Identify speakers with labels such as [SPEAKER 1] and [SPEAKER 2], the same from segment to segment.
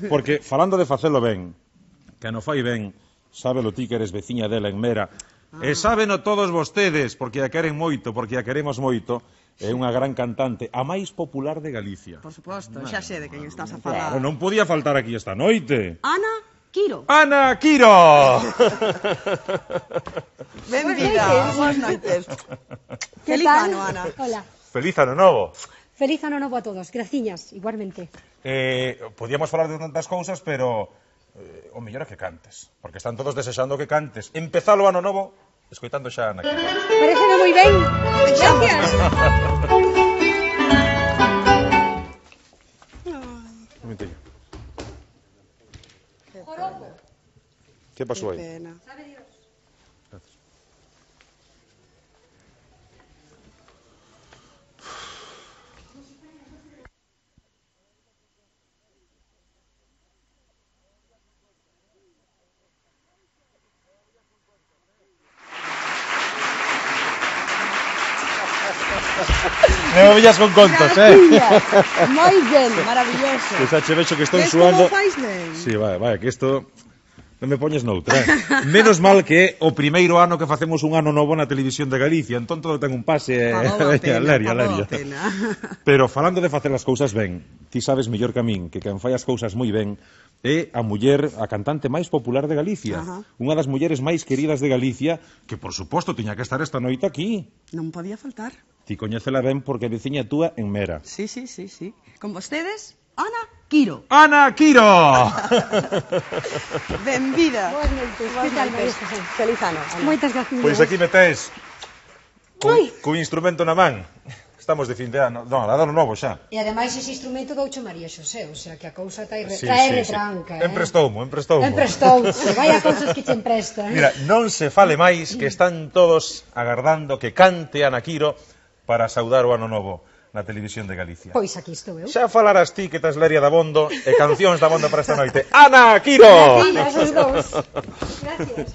[SPEAKER 1] Porque, falando de facelo ben, que non fai ben, sábelo ti que eres veciña dela en Mera, e sábeno todos vostedes, porque a queren moito, porque a queremos moito, é unha gran cantante, a máis popular de Galicia.
[SPEAKER 2] Por suposto, xa sei de quen estás a falar.
[SPEAKER 1] Claro, non podía faltar aquí esta noite.
[SPEAKER 2] Ana Quiro.
[SPEAKER 1] Ana Quiro!
[SPEAKER 2] Benvida, boas noites. Feliz ano, Ana.
[SPEAKER 3] Hola.
[SPEAKER 1] Feliz ano novo.
[SPEAKER 3] Feliz ano novo a todos. Graciñas, igualmente.
[SPEAKER 1] Podíamos falar de tantas cousas, pero o mellor é que cantes, porque están todos desexando que cantes. Empezalo o ano novo escoitando xa a Ana Quiro.
[SPEAKER 3] Pareceme moi ben. Gracias.
[SPEAKER 1] Un momentillo. ¿Qué pasó ahí?
[SPEAKER 2] Pena.
[SPEAKER 1] Gracias. Me villas con contos,
[SPEAKER 2] Moi ben, maravilloso.
[SPEAKER 1] Que xa che vexo que estou
[SPEAKER 2] Ves
[SPEAKER 1] suando.
[SPEAKER 2] como fais ben?
[SPEAKER 1] Sí, vai, que isto non me poñes noutra. Menos mal que é o primeiro ano que facemos un ano novo na televisión de Galicia, entón todo ten un pase Leria. Pero falando de facer as cousas ben, ti sabes mellor que a min que quen fai as cousas moi ben é a muller, a cantante máis popular de Galicia, unha das mulleres máis queridas de Galicia, que por suposto tiña que estar esta noite aquí.
[SPEAKER 2] Non podía faltar.
[SPEAKER 1] Ti coñécela ben porque é veciña túa en Mera.
[SPEAKER 2] Sí. Con vostedes, Ana Quiro.
[SPEAKER 1] Ana Quiro!
[SPEAKER 2] Benvida.
[SPEAKER 3] Boas noites. Que tal, María José?
[SPEAKER 2] Feliz ano, Ana.
[SPEAKER 3] Moitas gracias.
[SPEAKER 1] Pois aquí metéis co instrumento na man. Estamos de fin de ano, non, a ano novo xa.
[SPEAKER 3] E ademais ese instrumento doucho María Xosé, o sea que a cousa trae
[SPEAKER 1] Sí.
[SPEAKER 3] retranca,
[SPEAKER 1] Emprestoumo.
[SPEAKER 3] Emprestouche, vaya cousas que che empresta,
[SPEAKER 1] Mira, non se fale máis que están todos agardando que cante Ana Quiro para saudar o ano novo na televisión de Galicia.
[SPEAKER 3] Pois aquí estou eu.
[SPEAKER 1] Xa falarás ti que tes Leria da Bondo e cancións da Bondo para esta noite. Ana Quiro!
[SPEAKER 3] Gracias, os dous. Gracias.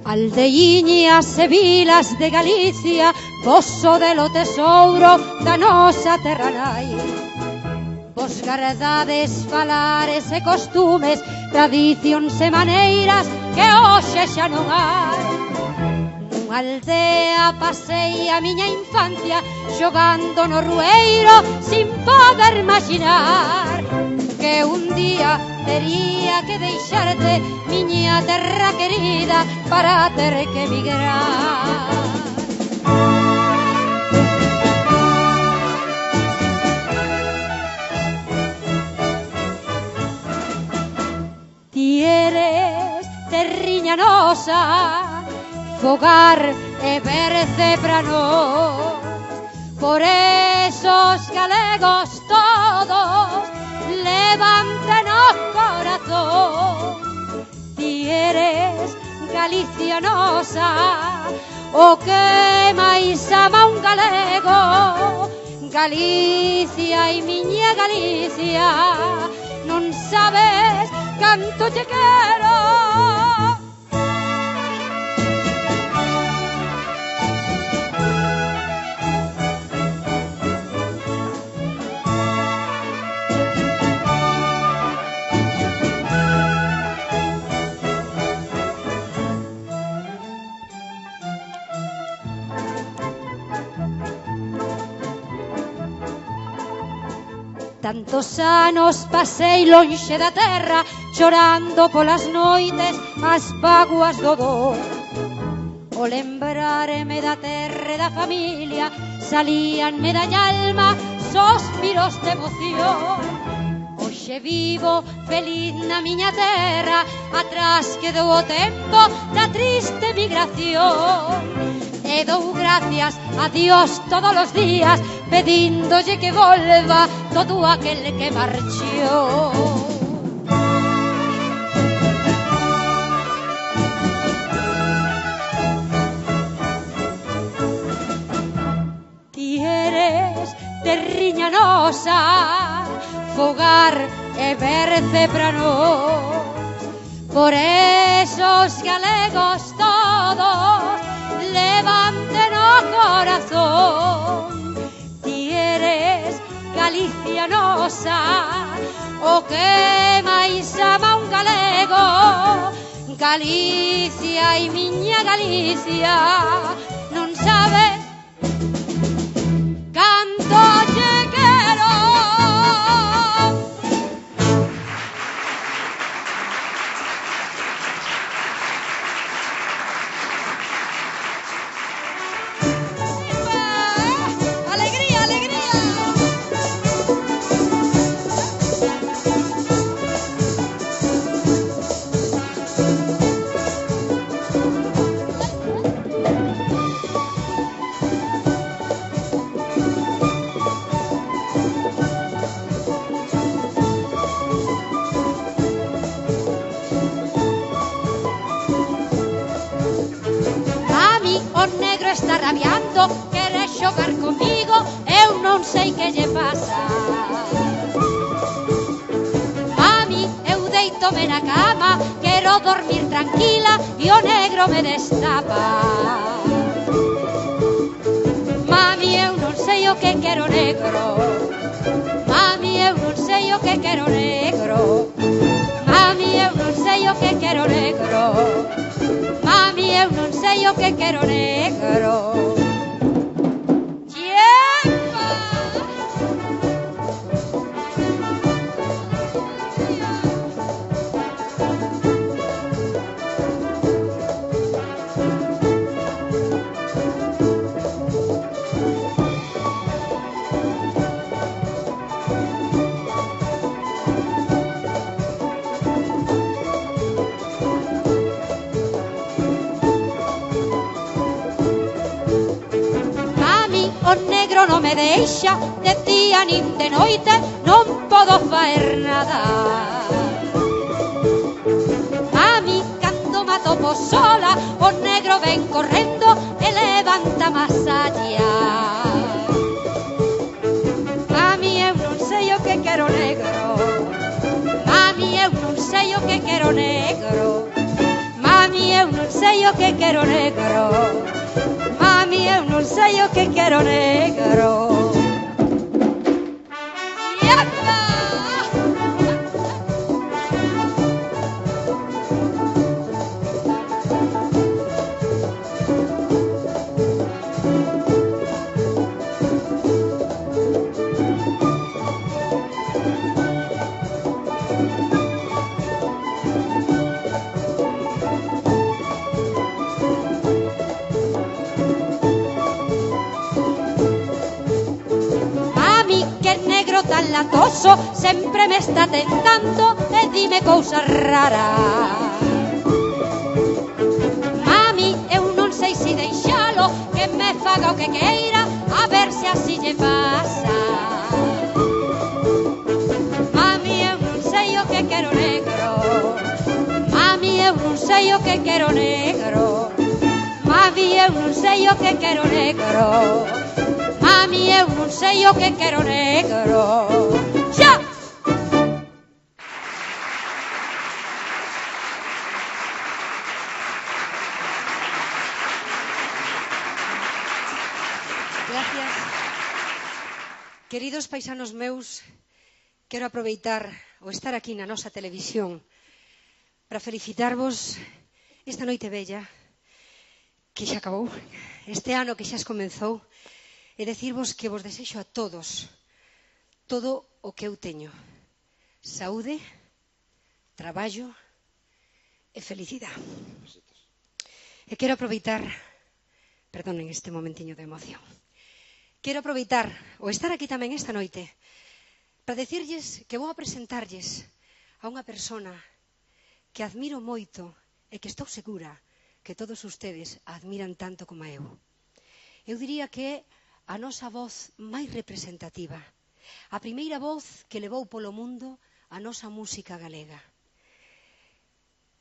[SPEAKER 3] Aldeiñas e vilas de Galicia, pozo de lo tesouro da nosa terra nai. Vos gardades falares e costumes, tradicións e maneiras que hoxe xa non hai. Nunha aldea pasei a miña infancia xogando no rueiro sin poder imaginar que un día tería que deixarte miña terra querida para ter que emigrar. Ti eres terriña nosa, fogar e berce pra nós, por esos galegos todos levante no corazón. Ti eres Galicia nosa, o que máis ama un galego. Galicia e miña Galicia, non sabes canto te quero. Tantos anos pasei lonxe da terra, chorando polas noites as vaguas do dor. O lembrarme da terra e da familia, salíanme da alma sospiros de emoción. Hoxe vivo feliz na miña terra, atrás quedou o tempo da triste migración. E dou gracias a Dios todos os días, pedíndolle que volva todo aquel que marchou. nosa, fogar e berce pra nós. Por eso os galegos todos levanten o corazón. Ti eres Galicia nosa, o que máis ama un galego. Galicia e miña Galicia, non sabes canto che quero. Alegría, alegría. Está rabiando, quere xogar comigo, eu non sei que lle pasa. Mami, eu deitome na cama, quero dormir tranquila e o negro me destapa. Mami, eu non sei o que quero negro. Mami, eu non sei o que quero negro. Mami, eu non sei o que quero negro. Mami, eu non sei o que quero negro. Yepa! O negro non me deixa de día nin de noite, non podo faer nada. Mami, cando me atopo sola, o negro ven correndo e levanta masalla. Mami, eu non sei o que quero negro. Mami, eu non sei o que quero negro. Mami, eu non sei o que quero negro. Mami, eu non sei o que quero negro. Yepa! Tan latoso, sempre me está tentando e dime cousas raras. Mami, eu non sei se deixalo, que me faga o que queira, a ver se así lle pasa. Mami, eu non sei o que quero negro. Mami, eu non sei o que quero negro. Mami, eu non sei o que quero negro. Mami, eu non sei o que quero negro. Xa! Gracias. Queridos paisanos meus, quero aproveitar o estar aquí na nosa televisión para felicitarvos esta noite bella que xa acabou, este ano que xa comenzou, e decirvos que vos desexo a todos todo o que eu teño: saúde, traballo e felicidade. E quero aproveitar, perdonen este momentiño de emoción, quero aproveitar o estar aquí tamén esta noite para decirlles que vou a presentarlles a unha persona que admiro moito e que estou segura que todos ustedes admiran tanto como eu. Eu diría que a nosa voz máis representativa, a primeira voz que levou polo mundo a nosa música galega.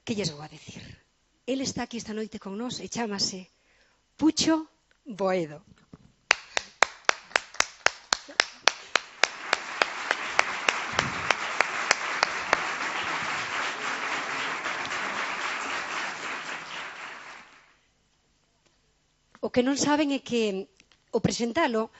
[SPEAKER 3] Que lles vou a decir? El está aquí esta noite con nós e chámase Pucho Boedo. O que non saben é que o presentalo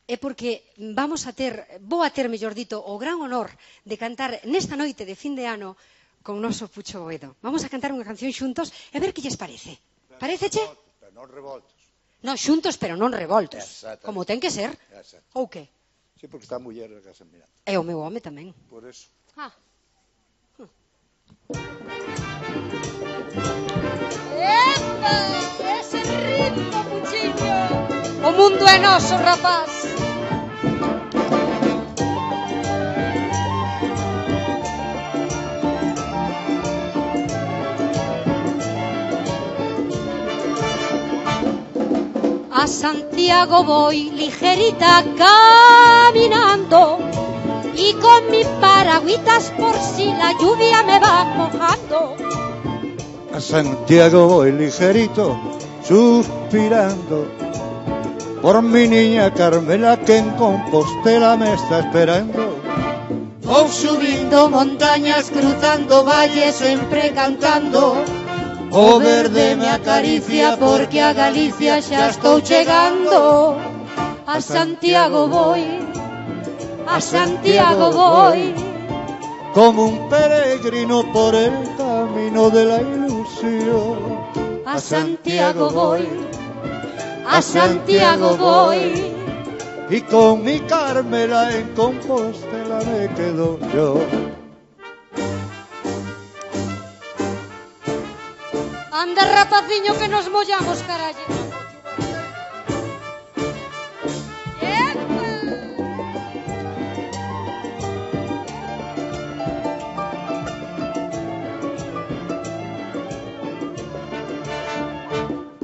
[SPEAKER 3] é porque vou a ter, mellor dito, o gran honor de cantar nesta noite de fin de ano con noso Pucho Boedo. Vamos a cantar unha canción xuntos e ver que lles parece. Paréceche?
[SPEAKER 4] Pero non revoltos.
[SPEAKER 3] Non, xuntos pero non revoltos. Como ten que ser. Ou que?
[SPEAKER 4] Sí, porque está a muller na casa mirando.
[SPEAKER 3] E o meu home tamén.
[SPEAKER 4] Por eso.
[SPEAKER 3] Epa! Ese ritmo, Puchiño! O mundo é noso, rapaz. A Santiago voy ligerita caminando y con mis paragüitas por si la lluvia me va mojando.
[SPEAKER 4] A Santiago voy ligerito, suspirando por mi niña Carmela que en Compostela me está esperando.
[SPEAKER 3] Voy subindo montañas, cruzando valles, siempre cantando. O verde me acaricia porque a Galicia xa estou chegando. A Santiago voy,
[SPEAKER 4] como un peregrino por el camino de la ilusión.
[SPEAKER 3] A Santiago voy,
[SPEAKER 4] y con mi Carmela en Compostela me quedo yo.
[SPEAKER 3] Anda, rapaciño, que nos mollamos, carallo.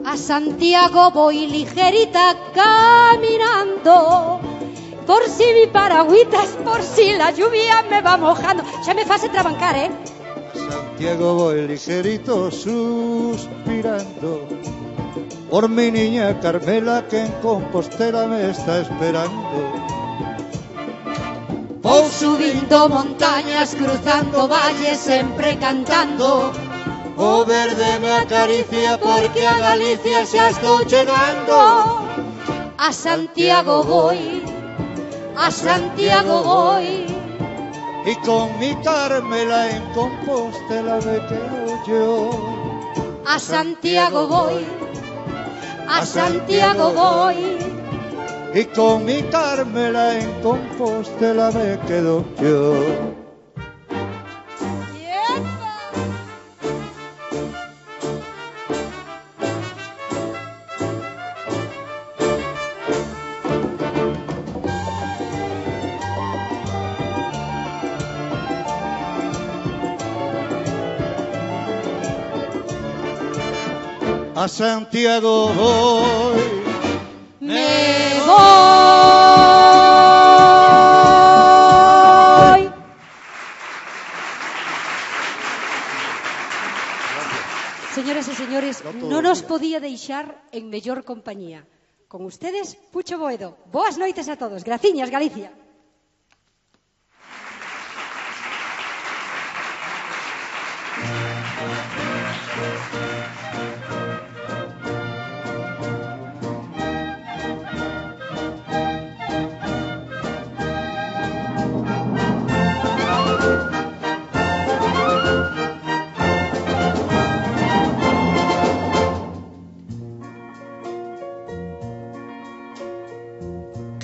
[SPEAKER 3] A Santiago voy ligerita caminando, por si mi paragüitas, por si la lluvia me va mojando. Xa me fase trabancar,
[SPEAKER 4] A Santiago voy ligerito suspirando por mi niña Carmela que en Compostela me está esperando.
[SPEAKER 3] Voy subindo montañas, cruzando valles, siempre cantando.
[SPEAKER 4] O verde me acaricia porque a Galicia xa estou chegando.
[SPEAKER 3] A Santiago voy,
[SPEAKER 4] y con mi Carmela en Compostela me quedo yo.
[SPEAKER 3] A Santiago voy,
[SPEAKER 4] y con mi Carmela en Compostela me quedo yo. A Santiago voy,
[SPEAKER 3] me voy. Señoras e señores, non nos podía deixar en mellor compañía. Con ustedes, Pucho Boedo. Boas noites a todos. Graciñas, Galicia.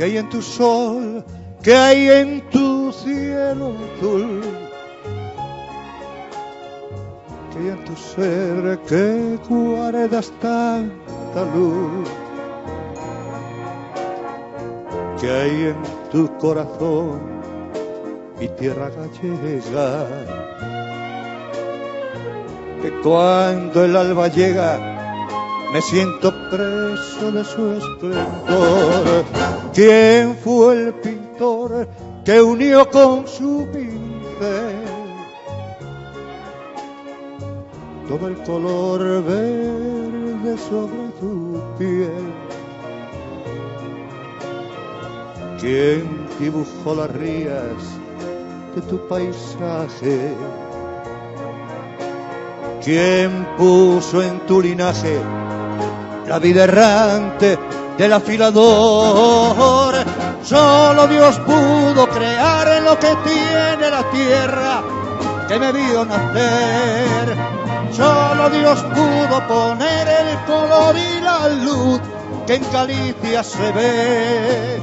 [SPEAKER 4] ¿Qué hay en tu sol? ¿Qué hay en tu cielo azul? ¿Qué hay en tu ser que guardas tanta luz? ¿Qué hay en tu corazón, mi tierra gallega? Que cuando el alba llega me siento preso de su esplendor. ¿Quién fue el pintor que unió con su pincel todo el color verde sobre tu piel? ¿Quién dibujó las rías de tu paisaje? ¿Quién puso en tu linaje la vida errante del afilador. Solo Dios pudo crear en lo que tiene la tierra que me vio nacer. Solo Dios pudo poner el color y la luz que en Galicia se ve.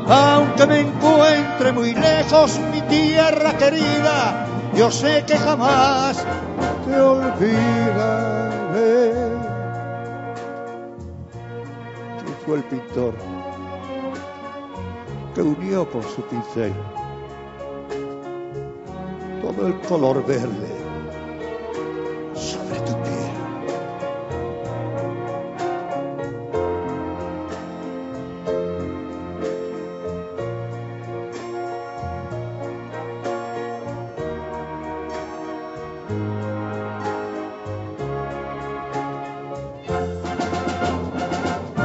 [SPEAKER 4] Aunque me encuentre muy lejos, mi tierra querida, yo sé que jamás te olvidaré. ¿Quién fue el pintor que unió con su pincel todo el color verde sobre tu piel?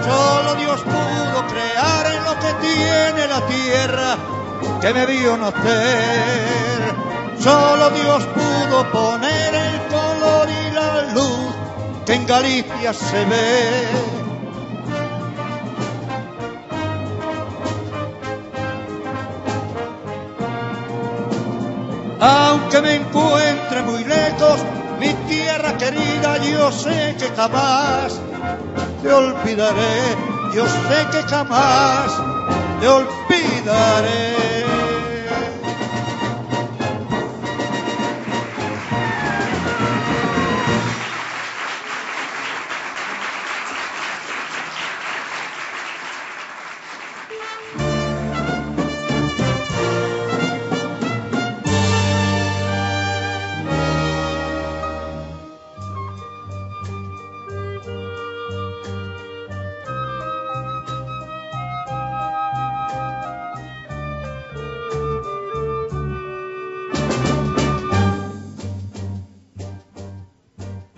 [SPEAKER 4] Solo Dios pudo crear en lo que tiene la tierra que me vio nacer. Solo Dios pudo poner el color y la luz que en Galicia se ve. Aunque me encuentre muy lejos, mi tierra querida, yo sé que jamás te olvidaré. Yo sé que jamás te olvidaré.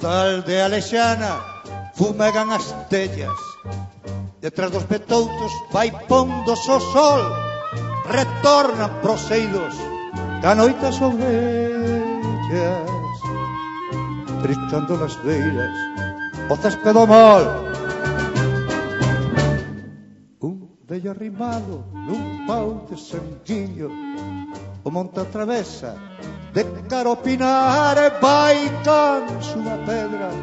[SPEAKER 4] Tal de Alexana fumegan as tellas, detrás dos petoutos vai pondo o sol, retornan proseidos da noite as ovellas, triscando nas beiras o céspedo mol. Un vello arrimado nun pau de sanguiño, o monte atravesa de caropinar e vai canso unha pedra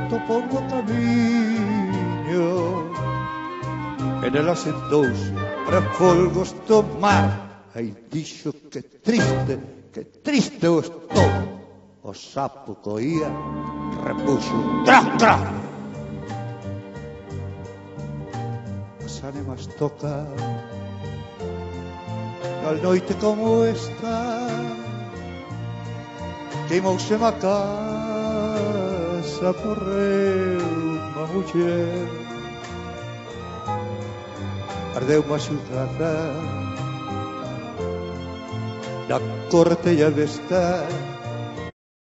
[SPEAKER 4] topou o camiño. E nela sentouse para folgos do mar, aí dixo que triste eu estou. O sapo coía, repuxo tra, tra. As ánimas tocan cal noite como esta, queimouse na casa, morreu unha muller, ardeu unha xulgada na cortella de estar,